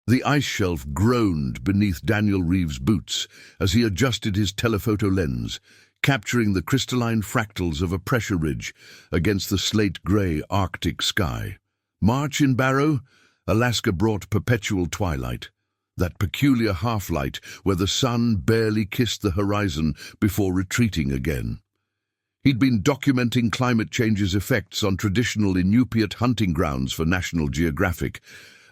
The ice shelf groaned beneath Daniel Reeves' boots as he adjusted his telephoto lens, capturing the crystalline fractals of a pressure ridge against the slate-grey Arctic sky. March in Barrow, Alaska brought perpetual twilight, that peculiar half-light where the sun barely kissed the horizon before retreating again. He'd been documenting climate change's effects on traditional Iñupiat hunting grounds for National Geographic,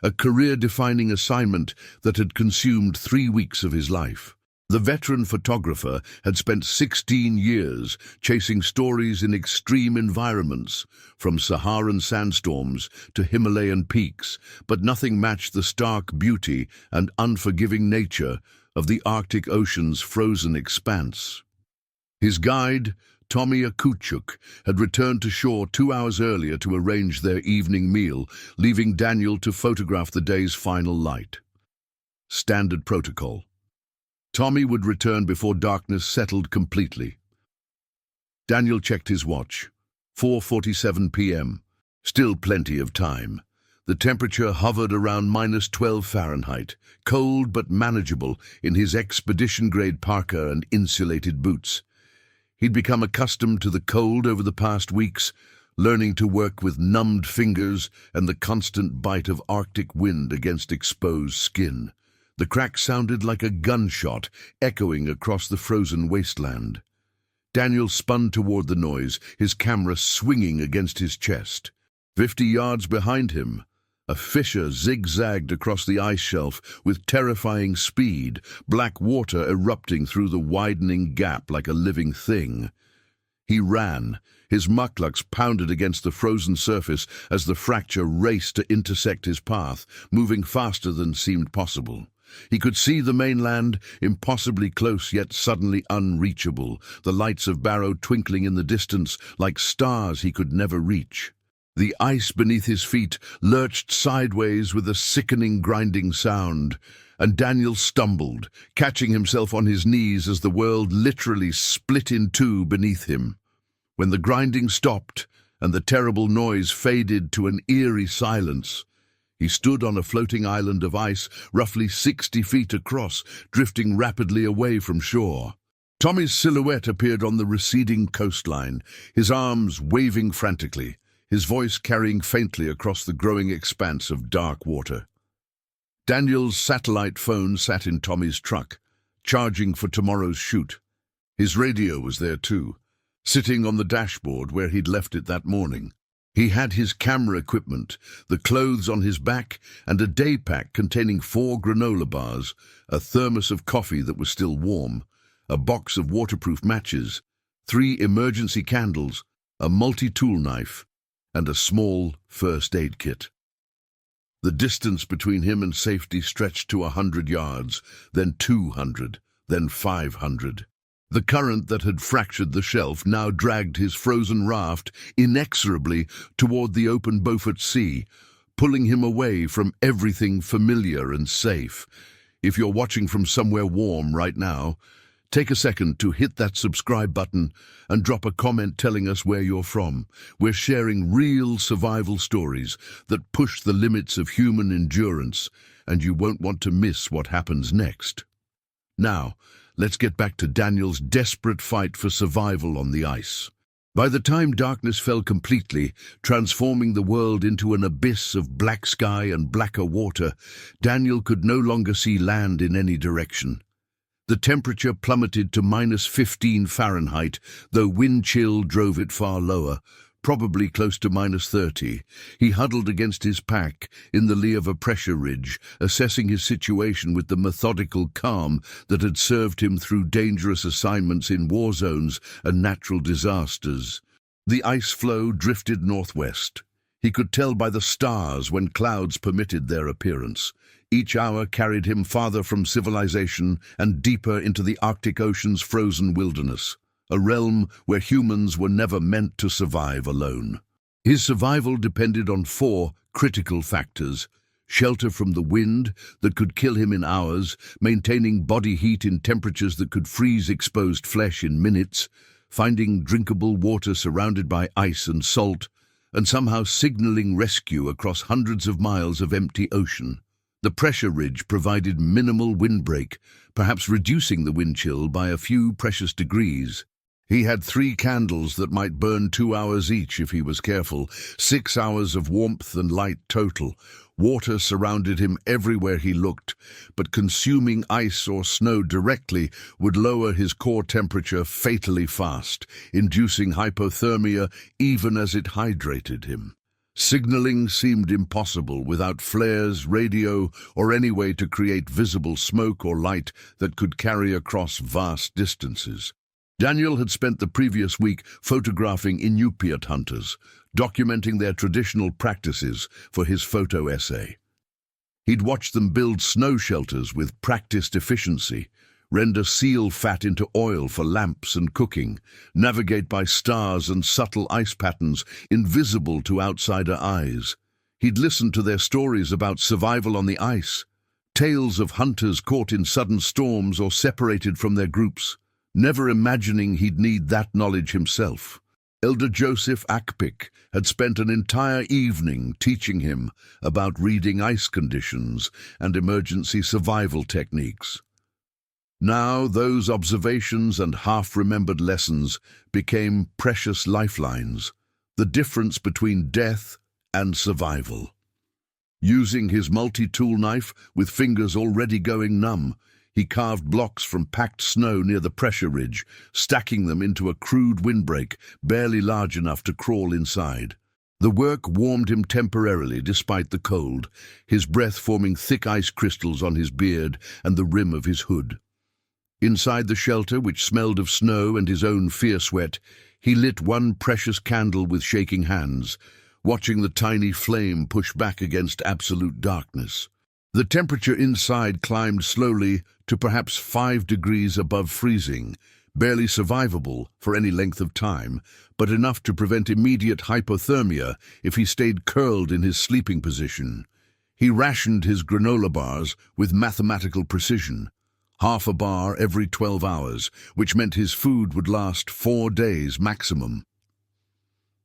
a career-defining assignment that had consumed 3 weeks of his life. The veteran photographer had spent 16 years chasing stories in extreme environments, from Saharan sandstorms to Himalayan peaks, but nothing matched the stark beauty and unforgiving nature of the Arctic Ocean's frozen expanse. His guide, Tommy Akuchuk, had returned to shore 2 hours earlier to arrange their evening meal, leaving Daniel to photograph the day's final light. Standard protocol. Tommy would return before darkness settled completely. Daniel checked his watch. 4:47 p.m. Still plenty of time. The temperature hovered around -12 Fahrenheit, cold but manageable in his expedition-grade parka and insulated boots. He'd become accustomed to the cold over the past weeks, learning to work with numbed fingers and the constant bite of Arctic wind against exposed skin. The crack sounded like a gunshot echoing across the frozen wasteland. Daniel spun toward the noise, his camera swinging against his chest. 50 yards behind him, a fissure zigzagged across the ice shelf with terrifying speed, black water erupting through the widening gap like a living thing. He ran. His muklux pounded against the frozen surface as the fracture raced to intersect his path, moving faster than seemed possible. He could see the mainland, impossibly close yet suddenly unreachable, the lights of Barrow twinkling in the distance like stars he could never reach. The ice beneath his feet lurched sideways with a sickening grinding sound, and Daniel stumbled, catching himself on his knees as the world literally split in two beneath him. When the grinding stopped and the terrible noise faded to an eerie silence, he stood on a floating island of ice roughly 60 feet across, drifting rapidly away from shore. Tommy's silhouette appeared on the receding coastline, his arms waving frantically, his voice carrying faintly across the growing expanse of dark water. Daniel's satellite phone sat in Tommy's truck, charging for tomorrow's shoot. His radio was there too, sitting on the dashboard where he'd left it that morning. He had his camera equipment, the clothes on his back, and a day pack containing 4 granola bars, a thermos of coffee that was still warm, a box of waterproof matches, 3 emergency candles, a multi-tool knife, and a small first aid kit. The distance between him and safety stretched to 100 yards, then 200, then 500. The current that had fractured the shelf now dragged his frozen raft inexorably toward the open Beaufort Sea, pulling him away from everything familiar and safe. If you're watching from somewhere warm right now, take a second to hit that subscribe button and drop a comment telling us where you're from. We're sharing real survival stories that push the limits of human endurance, and you won't want to miss what happens next. Now, let's get back to Daniel's desperate fight for survival on the ice. By the time darkness fell completely, transforming the world into an abyss of black sky and blacker water, Daniel could no longer see land in any direction. The temperature plummeted to -15 Fahrenheit, though wind chill drove it far lower, probably close to -30. He huddled against his pack in the lee of a pressure ridge, assessing his situation with the methodical calm that had served him through dangerous assignments in war zones and natural disasters. The ice floe drifted northwest. He could tell by the stars when clouds permitted their appearance. Each hour carried him farther from civilization and deeper into the Arctic Ocean's frozen wilderness, a realm where humans were never meant to survive alone. His survival depended on 4 critical factors: shelter from the wind that could kill him in hours, maintaining body heat in temperatures that could freeze exposed flesh in minutes, finding drinkable water surrounded by ice and salt, and somehow signaling rescue across hundreds of miles of empty ocean. The pressure ridge provided minimal windbreak, perhaps reducing the wind chill by a few precious degrees. He had 3 candles that might burn 2 hours each if he was careful, 6 hours of warmth and light total. Water surrounded him everywhere he looked, but consuming ice or snow directly would lower his core temperature fatally fast, inducing hypothermia even as it hydrated him. Signaling seemed impossible without flares, radio, or any way to create visible smoke or light that could carry across vast distances. Daniel had spent the previous week photographing Iñupiat hunters, documenting their traditional practices for his photo essay. He'd watched them build snow shelters with practiced efficiency, render seal fat into oil for lamps and cooking, navigate by stars and subtle ice patterns invisible to outsider eyes. He'd listened to their stories about survival on the ice, tales of hunters caught in sudden storms or separated from their groups, never imagining he'd need that knowledge himself. Elder Joseph Akpic had spent an entire evening teaching him about reading ice conditions and emergency survival techniques. Now those observations and half-remembered lessons became precious lifelines, the difference between death and survival. Using his multi-tool knife with fingers already going numb, he carved blocks from packed snow near the pressure ridge, stacking them into a crude windbreak barely large enough to crawl inside. The work warmed him temporarily despite the cold, his breath forming thick ice crystals on his beard and the rim of his hood. Inside the shelter, which smelled of snow and his own fierce sweat, he lit one precious candle with shaking hands, watching the tiny flame push back against absolute darkness. The temperature inside climbed slowly to perhaps 5 degrees above freezing, barely survivable for any length of time, but enough to prevent immediate hypothermia if he stayed curled in his sleeping position. He rationed his granola bars with mathematical precision, half a bar every 12 hours, which meant his food would last 4 days maximum.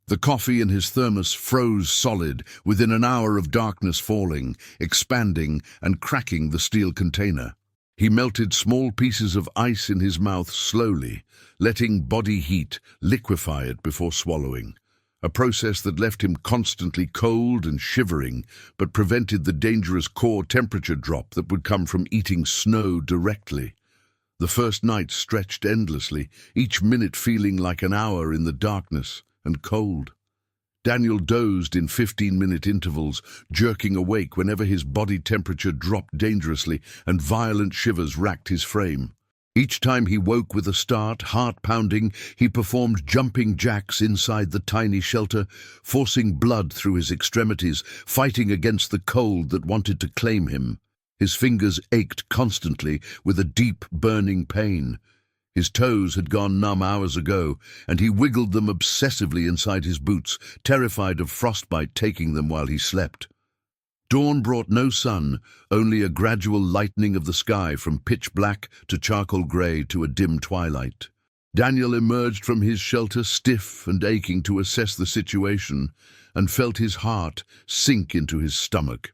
The coffee in his thermos froze solid within an hour of darkness falling, expanding and cracking the steel container. He melted small pieces of ice in his mouth slowly, letting body heat liquefy it before swallowing, a process that left him constantly cold and shivering, but prevented the dangerous core temperature drop that would come from eating snow directly. The first night stretched endlessly, each minute feeling like an hour in the darkness and cold. Daniel dozed in 15-minute intervals, jerking awake whenever his body temperature dropped dangerously and violent shivers racked his frame. Each time he woke with a start, heart pounding, he performed jumping jacks inside the tiny shelter, forcing blood through his extremities, fighting against the cold that wanted to claim him. His fingers ached constantly with a deep, burning pain. His toes had gone numb hours ago, and he wiggled them obsessively inside his boots, terrified of frostbite taking them while he slept. Dawn brought no sun, only a gradual lightening of the sky from pitch black to charcoal grey to a dim twilight. Daniel emerged from his shelter stiff and aching to assess the situation, and felt his heart sink into his stomach.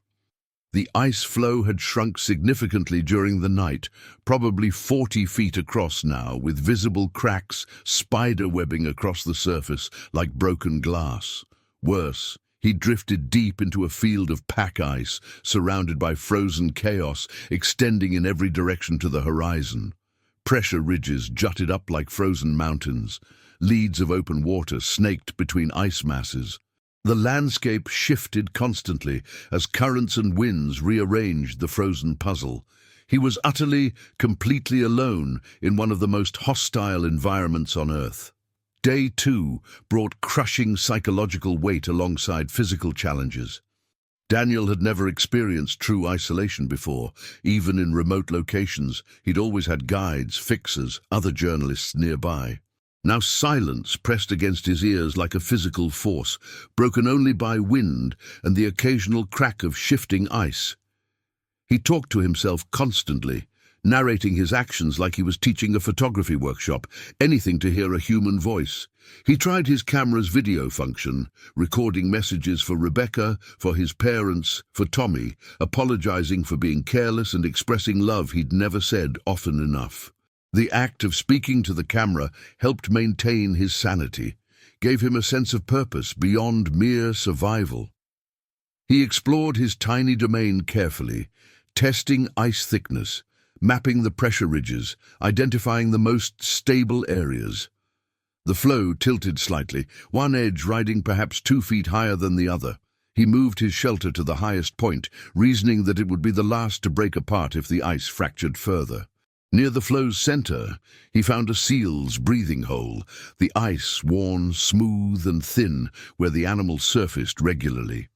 The ice floe had shrunk significantly during the night, probably 40 feet across now, with visible cracks spider-webbing across the surface like broken glass. Worse, he drifted deep into a field of pack ice, surrounded by frozen chaos, extending in every direction to the horizon. Pressure ridges jutted up like frozen mountains. Leads of open water snaked between ice masses. The landscape shifted constantly as currents and winds rearranged the frozen puzzle. He was utterly, completely alone in one of the most hostile environments on Earth. Day 2 brought crushing psychological weight alongside physical challenges. Daniel had never experienced true isolation before. Even in remote locations, he'd always had guides, fixers, other journalists nearby. Now silence pressed against his ears like a physical force, broken only by wind and the occasional crack of shifting ice. He talked to himself constantly, narrating his actions like he was teaching a photography workshop, anything to hear a human voice. He tried his camera's video function, recording messages for Rebecca, for his parents, for Tommy, apologizing for being careless and expressing love he'd never said often enough. The act of speaking to the camera helped maintain his sanity, gave him a sense of purpose beyond mere survival. He explored his tiny domain carefully, testing ice thickness, mapping the pressure ridges, identifying the most stable areas. The floe tilted slightly, one edge riding perhaps 2 feet higher than the other. He moved his shelter to the highest point, reasoning that it would be the last to break apart if the ice fractured further. Near the floe's center, he found a seal's breathing hole, the ice worn smooth and thin where the animal surfaced regularly.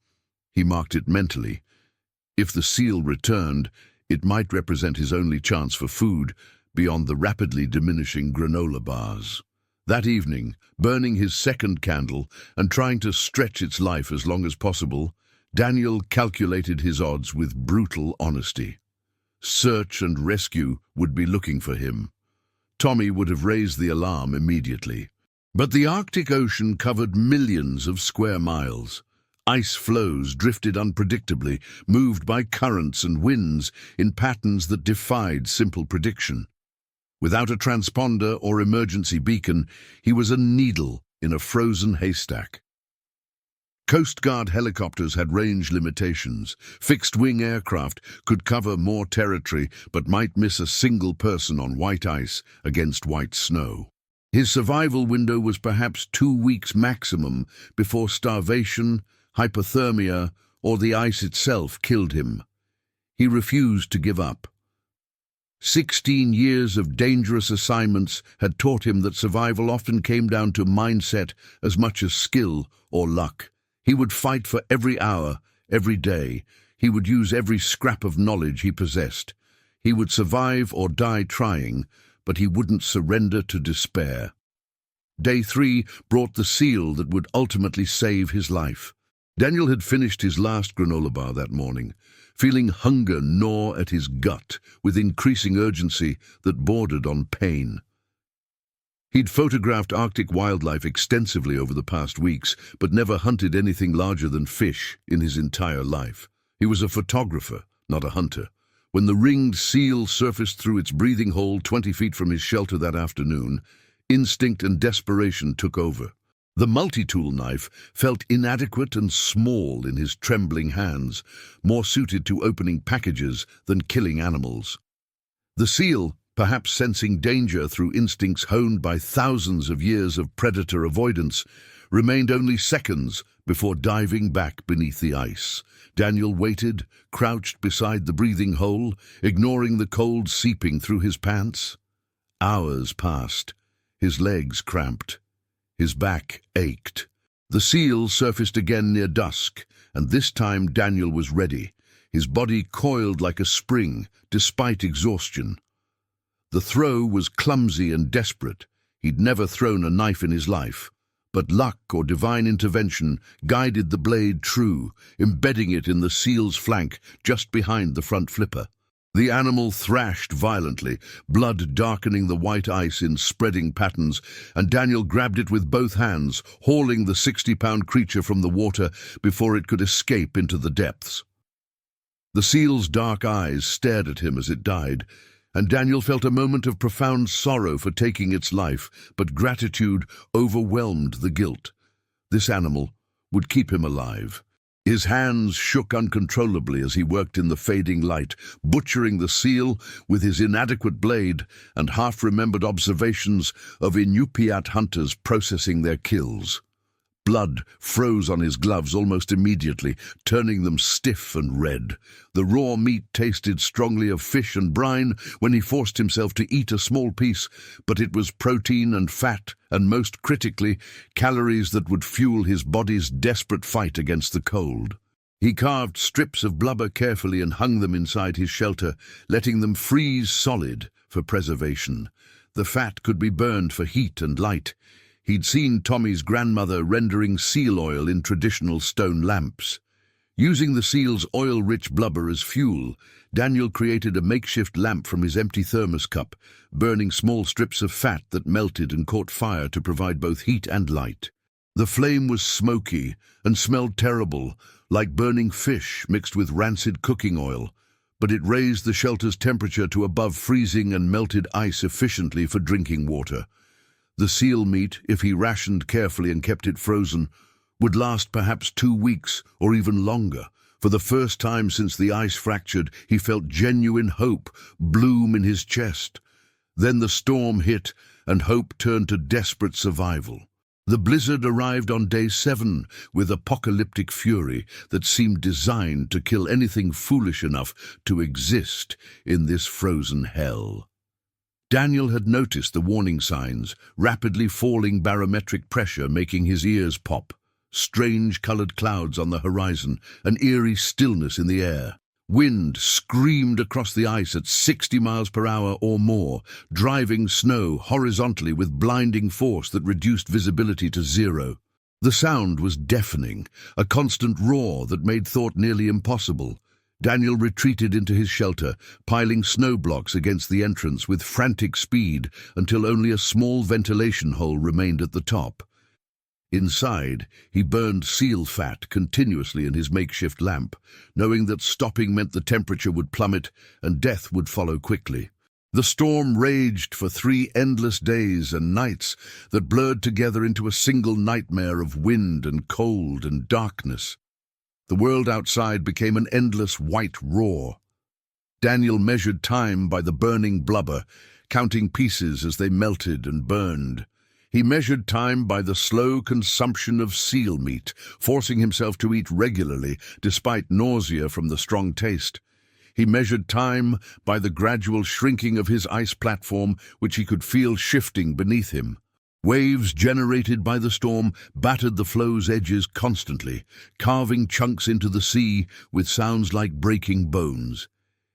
He marked it mentally. If the seal returned, it might represent his only chance for food beyond the rapidly diminishing granola bars. That evening, burning his second candle and trying to stretch its life as long as possible, Daniel calculated his odds with brutal honesty. Search and rescue would be looking for him. Tommy would have raised the alarm immediately. But the Arctic Ocean covered millions of square miles. Ice floes drifted unpredictably, moved by currents and winds in patterns that defied simple prediction. Without a transponder or emergency beacon, he was a needle in a frozen haystack. Coast Guard helicopters had range limitations. Fixed-wing aircraft could cover more territory but might miss a single person on white ice against white snow. His survival window was perhaps 2 weeks maximum before starvation, hypothermia, or the ice itself killed him. He refused to give up. 16 years of dangerous assignments had taught him that survival often came down to mindset as much as skill or luck. He would fight for every hour, every day. He would use every scrap of knowledge he possessed. He would survive or die trying, but he wouldn't surrender to despair. Day 3 brought the seal that would ultimately save his life. Daniel had finished his last granola bar that morning, feeling hunger gnaw at his gut with increasing urgency that bordered on pain. He'd photographed Arctic wildlife extensively over the past weeks, but never hunted anything larger than fish in his entire life. He was a photographer, not a hunter. When the ringed seal surfaced through its breathing hole 20 feet from his shelter that afternoon, instinct and desperation took over. The multi-tool knife felt inadequate and small in his trembling hands, more suited to opening packages than killing animals. The seal, perhaps sensing danger through instincts honed by thousands of years of predator avoidance, remained only seconds before diving back beneath the ice. Daniel waited, crouched beside the breathing hole, ignoring the cold seeping through his pants. Hours passed. His legs cramped. His back ached. The seal surfaced again near dusk, and this time Daniel was ready, his body coiled like a spring, despite exhaustion. The throw was clumsy and desperate. He'd never thrown a knife in his life, but luck or divine intervention guided the blade true, embedding it in the seal's flank just behind the front flipper. The animal thrashed violently, blood darkening the white ice in spreading patterns, and Daniel grabbed it with both hands, hauling the 60-pound creature from the water before it could escape into the depths. The seal's dark eyes stared at him as it died, and Daniel felt a moment of profound sorrow for taking its life, but gratitude overwhelmed the guilt. This animal would keep him alive. His hands shook uncontrollably as he worked in the fading light, butchering the seal with his inadequate blade and half-remembered observations of Iñupiat hunters processing their kills. Blood froze on his gloves almost immediately, turning them stiff and red. The raw meat tasted strongly of fish and brine when he forced himself to eat a small piece, but it was protein and fat, and most critically, calories that would fuel his body's desperate fight against the cold. He carved strips of blubber carefully and hung them inside his shelter, letting them freeze solid for preservation. The fat could be burned for heat and light. He'd seen Tommy's grandmother rendering seal oil in traditional stone lamps. Using the seal's oil-rich blubber as fuel, Daniel created a makeshift lamp from his empty thermos cup, burning small strips of fat that melted and caught fire to provide both heat and light. The flame was smoky and smelled terrible, like burning fish mixed with rancid cooking oil, but it raised the shelter's temperature to above freezing and melted ice efficiently for drinking water. The seal meat, if he rationed carefully and kept it frozen, would last perhaps 2 weeks or even longer. For the first time since the ice fractured, he felt genuine hope bloom in his chest. Then the storm hit, and hope turned to desperate survival. The blizzard arrived on day 7 with apocalyptic fury that seemed designed to kill anything foolish enough to exist in this frozen hell. Daniel had noticed the warning signs, rapidly falling barometric pressure making his ears pop, strange colored clouds on the horizon, an eerie stillness in the air. Wind screamed across the ice at 60 miles per hour or more, driving snow horizontally with blinding force that reduced visibility to 0. The sound was deafening, a constant roar that made thought nearly impossible. Daniel retreated into his shelter, piling snow blocks against the entrance with frantic speed until only a small ventilation hole remained at the top. Inside, he burned seal fat continuously in his makeshift lamp, knowing that stopping meant the temperature would plummet and death would follow quickly. The storm raged for 3 endless days and nights that blurred together into a single nightmare of wind and cold and darkness. The world outside became an endless white roar. Daniel measured time by the burning blubber, counting pieces as they melted and burned. He measured time by the slow consumption of seal meat, forcing himself to eat regularly despite nausea from the strong taste. He measured time by the gradual shrinking of his ice platform, which he could feel shifting beneath him. Waves generated by the storm battered the flow's edges constantly, carving chunks into the sea with sounds like breaking bones.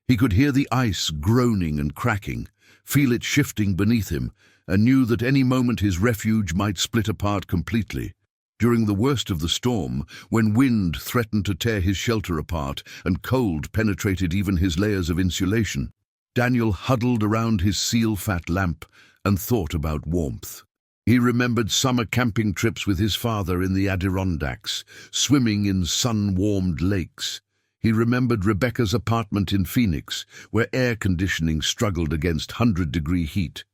He could hear the ice groaning and cracking, feel it shifting beneath him, and knew that any moment his refuge might split apart completely. During the worst of the storm, when wind threatened to tear his shelter apart and cold penetrated even his layers of insulation, Daniel huddled around his seal-fat lamp and thought about warmth. He remembered summer camping trips with his father in the Adirondacks, swimming in sun-warmed lakes. He remembered Rebecca's apartment in Phoenix, where air conditioning struggled against 100-degree heat.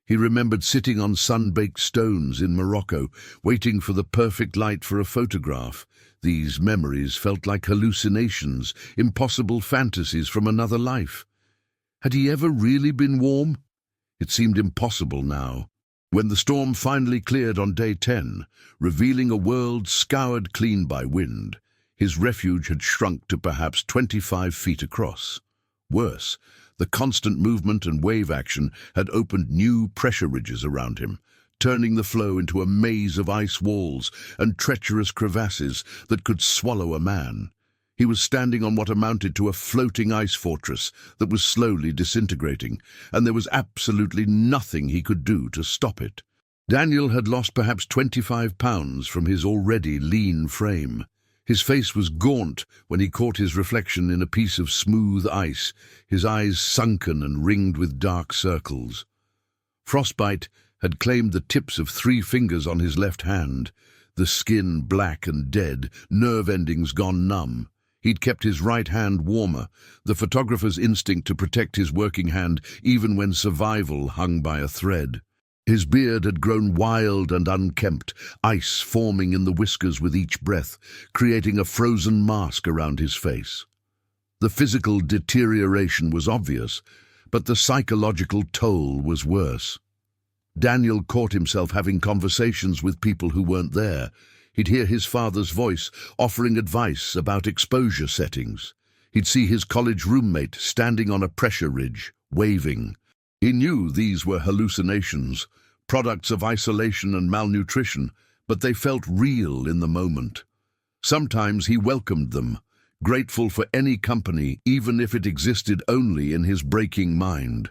He remembered sitting on sun-baked stones in Morocco, waiting for the perfect light for a photograph. These memories felt like hallucinations, impossible fantasies from another life. Had he ever really been warm? It seemed impossible now. When the storm finally cleared on day 10, revealing a world scoured clean by wind, his refuge had shrunk to perhaps 25 feet across. Worse, the constant movement and wave action had opened new pressure ridges around him, turning the floe into a maze of ice walls and treacherous crevasses that could swallow a man. He was standing on what amounted to a floating ice fortress that was slowly disintegrating, and there was absolutely nothing he could do to stop it. Daniel had lost perhaps 25 pounds from his already lean frame. His face was gaunt when he caught his reflection in a piece of smooth ice, his eyes sunken and ringed with dark circles. Frostbite had claimed the tips of 3 fingers on his left hand, the skin black and dead, nerve endings gone numb. He'd kept his right hand warmer, the photographer's instinct to protect his working hand even when survival hung by a thread. His beard had grown wild and unkempt, ice forming in the whiskers with each breath, creating a frozen mask around his face. The physical deterioration was obvious, but the psychological toll was worse. Daniel caught himself having conversations with people who weren't there. He'd hear his father's voice offering advice about exposure settings. He'd see his college roommate standing on a pressure ridge, waving. He knew these were hallucinations, products of isolation and malnutrition, but they felt real in the moment. Sometimes he welcomed them, grateful for any company, even if it existed only in his breaking mind.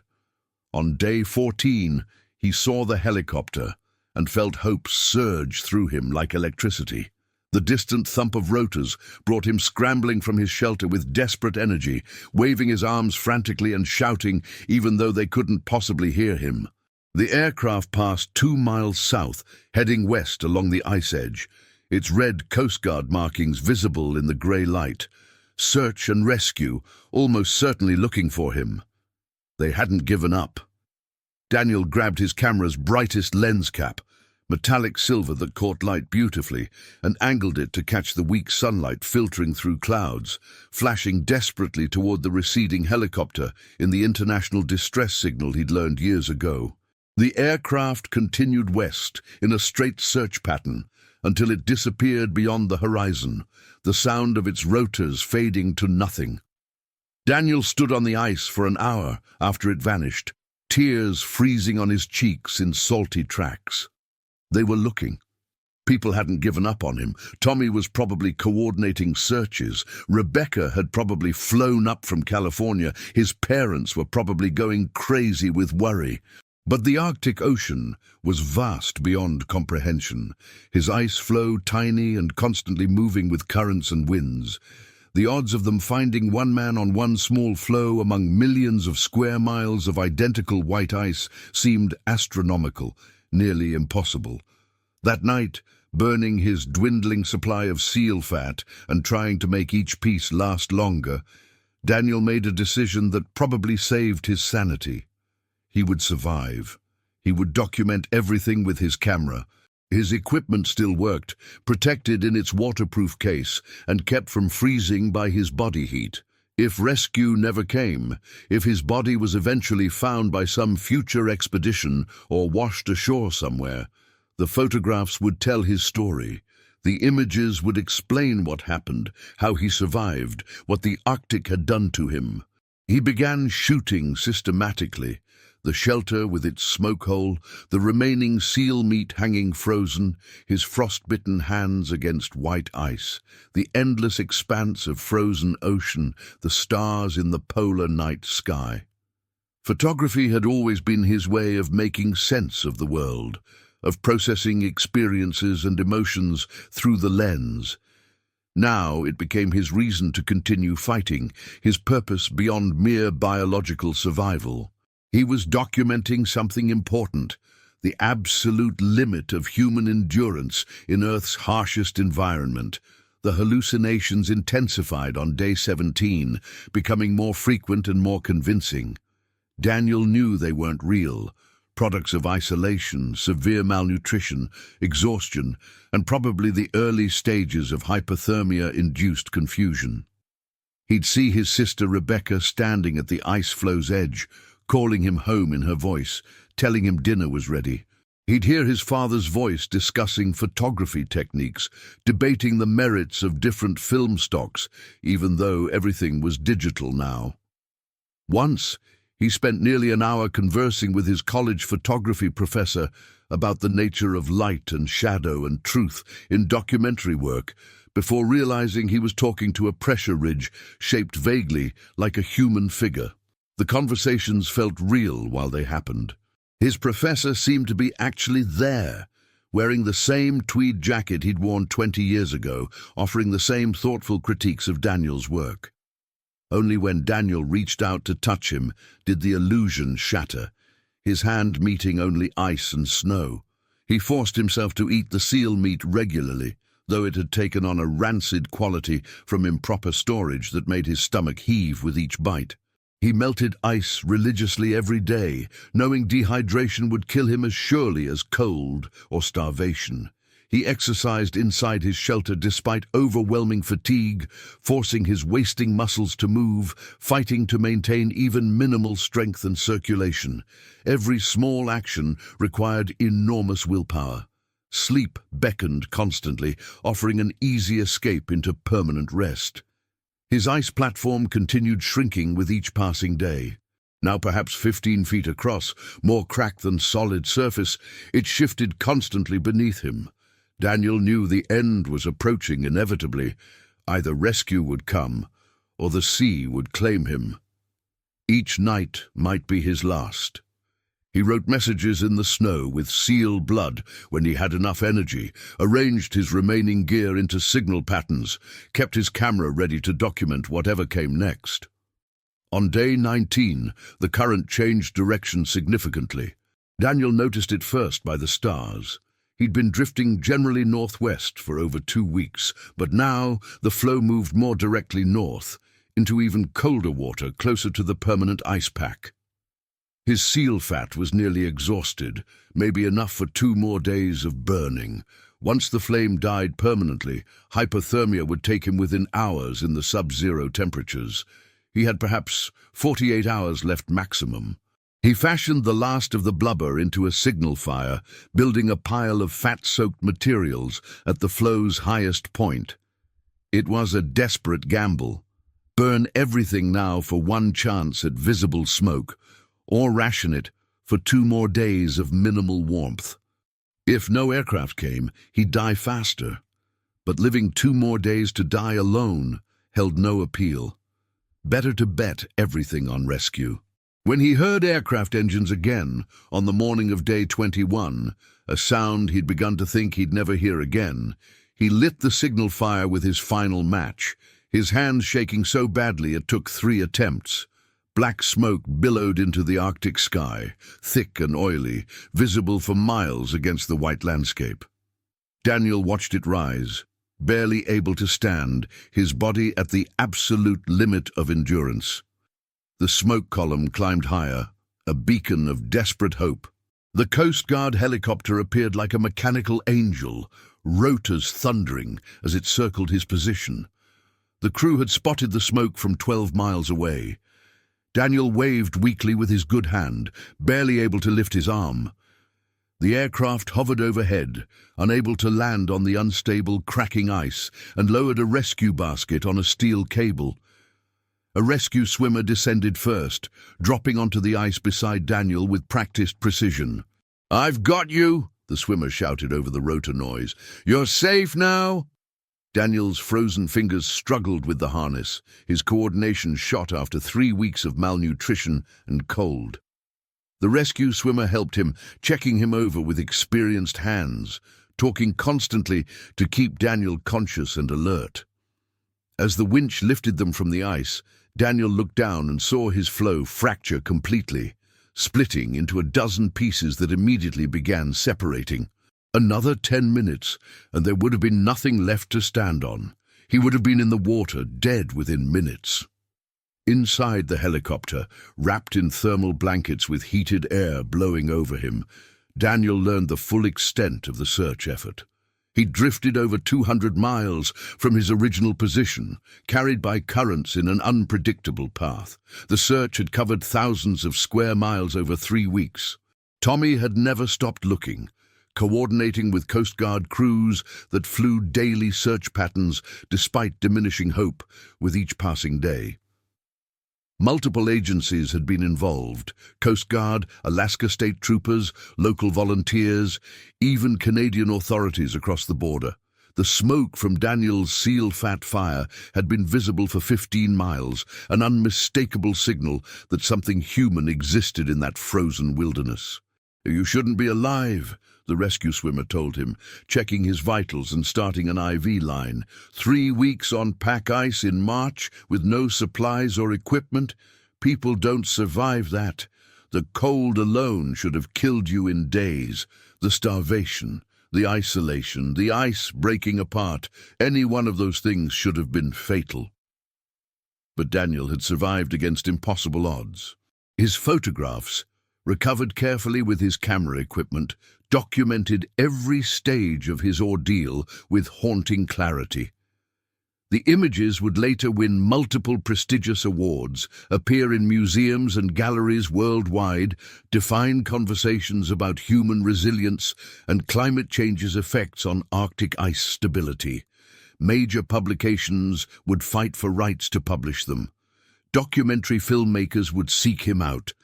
On day 14, he saw the helicopter and felt hope surge through him like electricity. The distant thump of rotors brought him scrambling from his shelter with desperate energy, waving his arms frantically and shouting even though they couldn't possibly hear him. The aircraft passed 2 miles south, heading west along the ice edge, its red Coast Guard markings visible in the grey light. Search and rescue, almost certainly looking for him. They hadn't given up. Daniel grabbed his camera's brightest lens cap, metallic silver that caught light beautifully, and angled it to catch the weak sunlight filtering through clouds, flashing desperately toward the receding helicopter in the international distress signal he'd learned years ago. The aircraft continued west in a straight search pattern until it disappeared beyond the horizon, the sound of its rotors fading to nothing. Daniel stood on the ice for an hour after it vanished, tears freezing on his cheeks in salty tracks. They were looking. People hadn't given up on him. Tommy was probably coordinating searches. Rebecca had probably flown up from California. His parents were probably going crazy with worry. But the Arctic Ocean was vast beyond comprehension, his ice floe tiny and constantly moving with currents and winds. The odds of them finding one man on one small floe among millions of square miles of identical white ice seemed astronomical, nearly impossible. That night, burning his dwindling supply of seal fat and trying to make each piece last longer, Daniel made a decision that probably saved his sanity. He would survive. He would document everything with his camera. His equipment still worked, protected in its waterproof case and kept from freezing by his body heat. If rescue never came, if his body was eventually found by some future expedition or washed ashore somewhere, the photographs would tell his story. The images would explain what happened, how he survived, what the Arctic had done to him. He began shooting systematically. The shelter with its smoke hole, the remaining seal meat hanging frozen, his frostbitten hands against white ice, the endless expanse of frozen ocean, the stars in the polar night sky. Photography had always been his way of making sense of the world, of processing experiences and emotions through the lens. Now it became his reason to continue fighting, his purpose beyond mere biological survival. He was documenting something important, the absolute limit of human endurance in Earth's harshest environment. The hallucinations intensified on day 17, becoming more frequent and more convincing. Daniel knew they weren't real, products of isolation, severe malnutrition, exhaustion, and probably the early stages of hypothermia-induced confusion. He'd see his sister Rebecca standing at the ice flow's edge, calling him home in her voice, telling him dinner was ready. He'd hear his father's voice discussing photography techniques, debating the merits of different film stocks, even though everything was digital now. Once, he spent nearly an hour conversing with his college photography professor about the nature of light and shadow and truth in documentary work, before realizing he was talking to a pressure ridge shaped vaguely like a human figure. The conversations felt real while they happened. His professor seemed to be actually there, wearing the same tweed jacket he'd worn 20 years ago, offering the same thoughtful critiques of Daniel's work. Only when Daniel reached out to touch him did the illusion shatter, his hand meeting only ice and snow. He forced himself to eat the seal meat regularly, though it had taken on a rancid quality from improper storage that made his stomach heave with each bite. He melted ice religiously every day, knowing dehydration would kill him as surely as cold or starvation. He exercised inside his shelter despite overwhelming fatigue, forcing his wasting muscles to move, fighting to maintain even minimal strength and circulation. Every small action required enormous willpower. Sleep beckoned constantly, offering an easy escape into permanent rest. His ice platform continued shrinking with each passing day. Now perhaps 15 feet across, more cracked than solid surface, it shifted constantly beneath him. Daniel knew the end was approaching inevitably. Either rescue would come, or the sea would claim him. Each night might be his last. He wrote messages in the snow with seal blood when he had enough energy, arranged his remaining gear into signal patterns, kept his camera ready to document whatever came next. On day 19, the current changed direction significantly. Daniel noticed it first by the stars. He'd been drifting generally northwest for over 2 weeks, but now the flow moved more directly north, into even colder water closer to the permanent ice pack. His seal fat was nearly exhausted, maybe enough for 2 more days of burning. Once the flame died permanently, hypothermia would take him within hours in the sub-zero temperatures. He had perhaps 48 hours left maximum. He fashioned the last of the blubber into a signal fire, building a pile of fat-soaked materials at the flow's highest point. It was a desperate gamble. Burn everything now for one chance at visible smoke, or ration it for 2 more days of minimal warmth. If no aircraft came, he'd die faster. But living 2 more days to die alone held no appeal. Better to bet everything on rescue. When he heard aircraft engines again on the morning of day 21, a sound he'd begun to think he'd never hear again, he lit the signal fire with his final match, his hands shaking so badly it took 3 attempts. Black smoke billowed into the Arctic sky, thick and oily, visible for miles against the white landscape. Daniel watched it rise, barely able to stand, his body at the absolute limit of endurance. The smoke column climbed higher, a beacon of desperate hope. The Coast Guard helicopter appeared like a mechanical angel, rotors thundering as it circled his position. The crew had spotted the smoke from 12 miles away. Daniel waved weakly with his good hand, barely able to lift his arm. The aircraft hovered overhead, unable to land on the unstable, cracking ice, and lowered a rescue basket on a steel cable. A rescue swimmer descended first, dropping onto the ice beside Daniel with practiced precision. "I've got you," the swimmer shouted over the rotor noise. "You're safe now?" Daniel's frozen fingers struggled with the harness, his coordination shot after 3 weeks of malnutrition and cold. The rescue swimmer helped him, checking him over with experienced hands, talking constantly to keep Daniel conscious and alert. As the winch lifted them from the ice, Daniel looked down and saw his floe fracture completely, splitting into a dozen pieces that immediately began separating. Another 10 minutes, and there would have been nothing left to stand on. He would have been in the water, dead within minutes. Inside the helicopter, wrapped in thermal blankets with heated air blowing over him, Daniel learned the full extent of the search effort. He drifted over 200 miles from his original position, carried by currents in an unpredictable path. The search had covered thousands of square miles over 3 weeks. Tommy had never stopped looking, coordinating with Coast Guard crews that flew daily search patterns despite diminishing hope with each passing day. Multiple agencies had been involved: Coast Guard, Alaska State Troopers, local volunteers, even Canadian authorities across the border. The smoke from Daniel's seal fat fire had been visible for 15 miles, an unmistakable signal that something human existed in that frozen wilderness. "You shouldn't be alive," the rescue swimmer told him, checking his vitals and starting an IV line. 3 weeks on pack ice in March with no supplies or equipment? People don't survive that. The cold alone should have killed you in days. The starvation, the isolation, the ice breaking apart, any one of those things should have been fatal. But Daniel had survived against impossible odds. His photographs, recovered carefully with his camera equipment, documented every stage of his ordeal with haunting clarity. The images would later win multiple prestigious awards, appear in museums and galleries worldwide, define conversations about human resilience and climate change's effects on Arctic ice stability. Major publications would fight for rights to publish them. Documentary filmmakers would seek him out.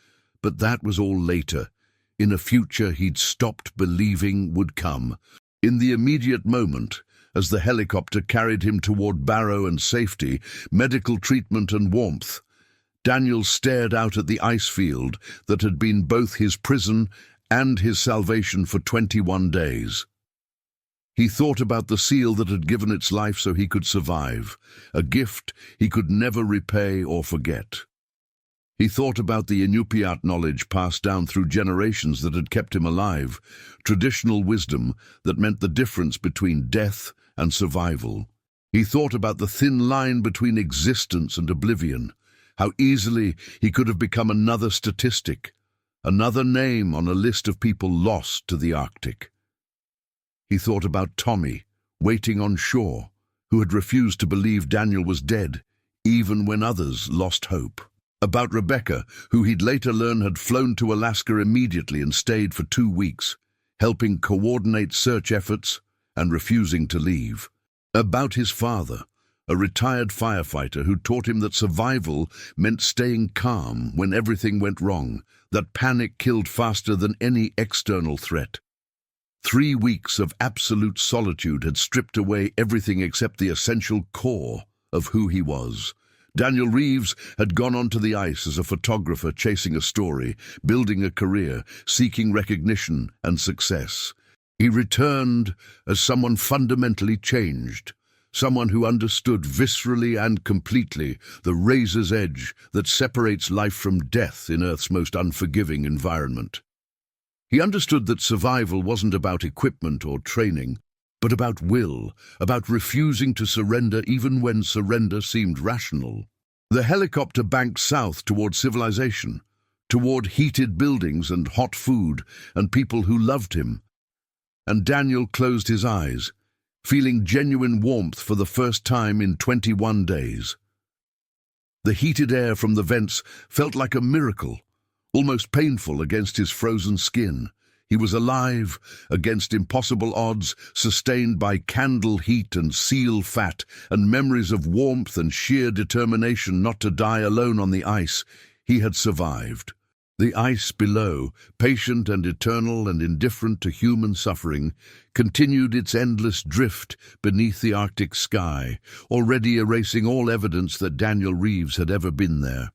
But that was all later, in a future he'd stopped believing would come. In the immediate moment, as the helicopter carried him toward Barrow and safety, medical treatment and warmth, Daniel stared out at the ice field that had been both his prison and his salvation for 21 days. He thought about the seal that had given its life so he could survive, a gift he could never repay or forget. He thought about the Iñupiat knowledge passed down through generations that had kept him alive, traditional wisdom that meant the difference between death and survival. He thought about the thin line between existence and oblivion, how easily he could have become another statistic, another name on a list of people lost to the Arctic. He thought about Tommy, waiting on shore, who had refused to believe Daniel was dead, even when others lost hope. About Rebecca, who he'd later learn had flown to Alaska immediately and stayed for 2 weeks, helping coordinate search efforts and refusing to leave. About his father, a retired firefighter who taught him that survival meant staying calm when everything went wrong, that panic killed faster than any external threat. 3 weeks of absolute solitude had stripped away everything except the essential core of who he was. Daniel Reeves had gone onto the ice as a photographer chasing a story, building a career, seeking recognition and success. He returned as someone fundamentally changed, someone who understood viscerally and completely the razor's edge that separates life from death in Earth's most unforgiving environment. He understood that survival wasn't about equipment or training, but about will, about refusing to surrender even when surrender seemed rational. The helicopter banked south toward civilization, toward heated buildings and hot food and people who loved him. And Daniel closed his eyes, feeling genuine warmth for the first time in 21 days. The heated air from the vents felt like a miracle, almost painful against his frozen skin. He was alive against impossible odds, sustained by candle heat and seal fat, and memories of warmth and sheer determination not to die alone on the ice. He had survived. The ice below, patient and eternal and indifferent to human suffering, continued its endless drift beneath the Arctic sky, already erasing all evidence that Daniel Reeves had ever been there.